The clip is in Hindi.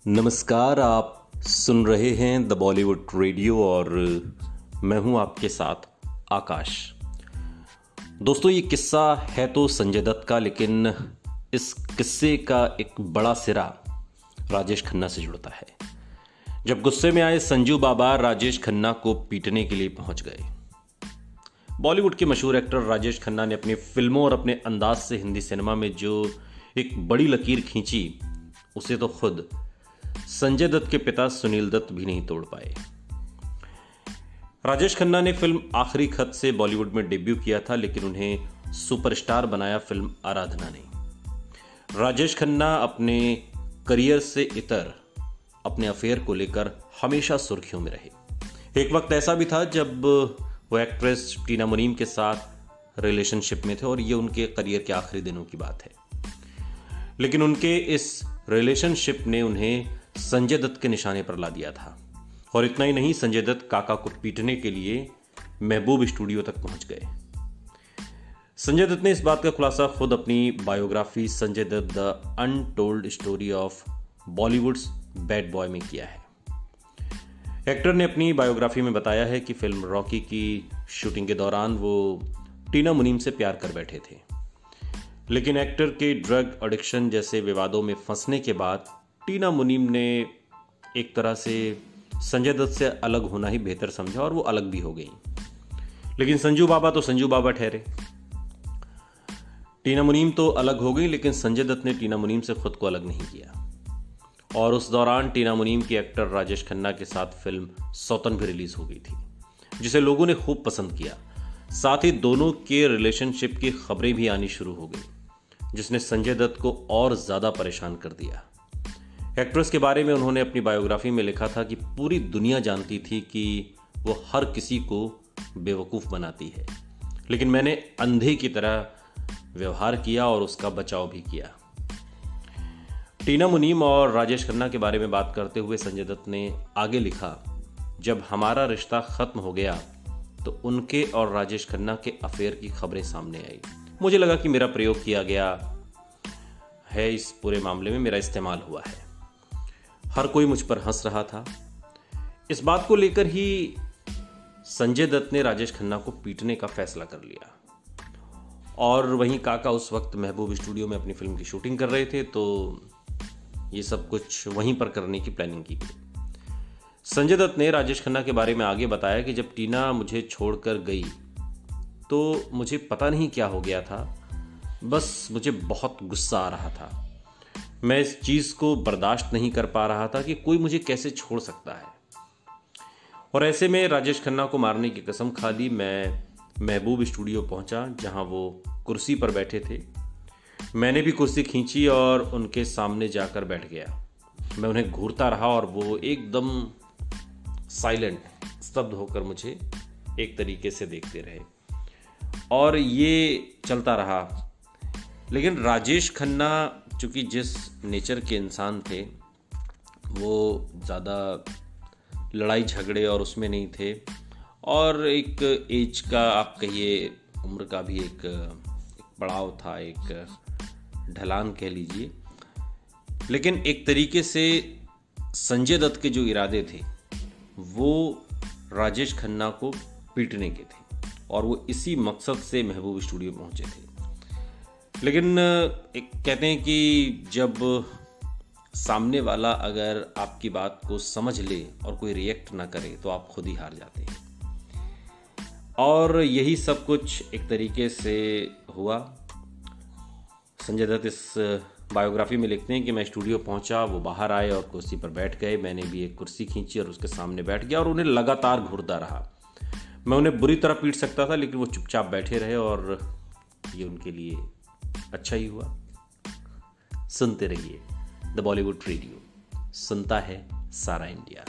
नमस्कार। आप सुन रहे हैं द बॉलीवुड रेडियो और मैं हूं आपके साथ आकाश। दोस्तों, ये किस्सा है तो संजय दत्त का, लेकिन इस किस्से का एक बड़ा सिरा राजेश खन्ना से जुड़ता है। जब गुस्से में आए संजू बाबा राजेश खन्ना को पीटने के लिए पहुंच गए। बॉलीवुड के मशहूर एक्टर राजेश खन्ना ने अपनी फिल्मों और अपने अंदाज से हिंदी सिनेमा में जो एक बड़ी लकीर खींची, उसे तो खुद संजय दत्त के पिता सुनील दत्त भी नहीं तोड़ पाए। राजेश खन्ना ने फिल्म आखिरी खत से बॉलीवुड में डेब्यू किया था, लेकिन उन्हें सुपरस्टार बनाया फिल्म आराधना ने। राजेश खन्ना अपने करियर से इतर अपने अफेयर को लेकर हमेशा सुर्खियों में रहे। एक वक्त ऐसा भी था जब वो एक्ट्रेस टीना मुनीम के साथ रिलेशनशिप में थे और ये उनके करियर के आखिरी दिनों की बात है। लेकिन उनके इस रिलेशनशिप ने उन्हें संजय दत्त के निशाने पर ला दिया था। और इतना ही नहीं, संजय दत्त काका को पीटने के लिए महबूब स्टूडियो तक पहुंच गए। संजय दत्त ने इस बात का खुलासा खुद अपनी biography Sanjay Dutt the untold story of Bollywood's bad boy में किया है। एक्टर ने अपनी बायोग्राफी में बताया है कि फिल्म रॉकी की शूटिंग के दौरान वो टीना मुनीम से प्यार कर बैठे थे, लेकिन एक्टर के ड्रग एडिक्शन जैसे विवादों में फंसने के बाद टीना मुनीम ने एक तरह से संजय दत्त से अलग होना ही बेहतर समझा और वो अलग भी हो गई। लेकिन संजू बाबा तो संजू बाबा ठहरे। टीना मुनीम तो अलग हो गई, लेकिन संजय दत्त ने टीना मुनीम से खुद को अलग नहीं किया। और उस दौरान टीना मुनीम की एक्टर राजेश खन्ना के साथ फिल्म सौतन भी रिलीज हो गई थी, जिसे लोगों ने खूब पसंद किया। साथ ही दोनों के रिलेशनशिप की खबरें भी आनी शुरू हो गई, जिसने संजय दत्त को और ज्यादा परेशान कर दिया। एक्ट्रेस के बारे में उन्होंने अपनी बायोग्राफी में लिखा था कि पूरी दुनिया जानती थी कि वो हर किसी को बेवकूफ़ बनाती है, लेकिन मैंने अंधे की तरह व्यवहार किया और उसका बचाव भी किया। टीना मुनीम और राजेश खन्ना के बारे में बात करते हुए संजय दत्त ने आगे लिखा, जब हमारा रिश्ता खत्म हो गया तो उनके और राजेश खन्ना के अफेयर की खबरें सामने आई। मुझे लगा कि मेरा प्रयोग किया गया है, इस पूरे मामले में मेरा इस्तेमाल हुआ है। हर कोई मुझ पर हंस रहा था। इस बात को लेकर ही संजय दत्त ने राजेश खन्ना को पीटने का फैसला कर लिया। और वहीं काका उस वक्त महबूब स्टूडियो में अपनी फिल्म की शूटिंग कर रहे थे, तो ये सब कुछ वहीं पर करने की प्लानिंग की गई। संजय दत्त ने राजेश खन्ना के बारे में आगे बताया कि जब टीना मुझे छोड़कर गई तो मुझे पता नहीं क्या हो गया था, बस मुझे बहुत गुस्सा आ रहा था। मैं इस चीज़ को बर्दाश्त नहीं कर पा रहा था कि कोई मुझे कैसे छोड़ सकता है। और ऐसे में राजेश खन्ना को मारने की कसम खा ली। मैं महबूब स्टूडियो पहुंचा, जहां वो कुर्सी पर बैठे थे। मैंने भी कुर्सी खींची और उनके सामने जाकर बैठ गया। मैं उन्हें घूरता रहा और वो एकदम साइलेंट, स्तब्ध होकर मुझे एक तरीके से देखते रहे और ये चलता रहा। लेकिन राजेश खन्ना चूंकि जिस नेचर के इंसान थे, वो ज़्यादा लड़ाई झगड़े और उसमें नहीं थे, और एक एज का, आप कहिए उम्र का भी एक पड़ाव था, एक ढलान कह लीजिए। लेकिन एक तरीके से संजय दत्त के जो इरादे थे वो राजेश खन्ना को पीटने के थे और वो इसी मकसद से महबूब स्टूडियो पहुंचे थे। लेकिन एक कहते हैं कि जब सामने वाला अगर आपकी बात को समझ ले और कोई रिएक्ट ना करे तो आप खुद ही हार जाते हैं। और यही सब कुछ एक तरीके से हुआ। संजय दत्त इस बायोग्राफी में लिखते हैं कि मैं स्टूडियो पहुंचा, वो बाहर आए और कुर्सी पर बैठ गए। मैंने भी एक कुर्सी खींची और उसके सामने बैठ गया और उन्हें लगातार घूरता रहा। मैं उन्हें बुरी तरह पीट सकता था, लेकिन वो चुपचाप बैठे रहे और ये उनके लिए अच्छा ही हुआ। सुनते रहिए द बॉलीवुड रेडियो, सुनता है सारा इंडिया।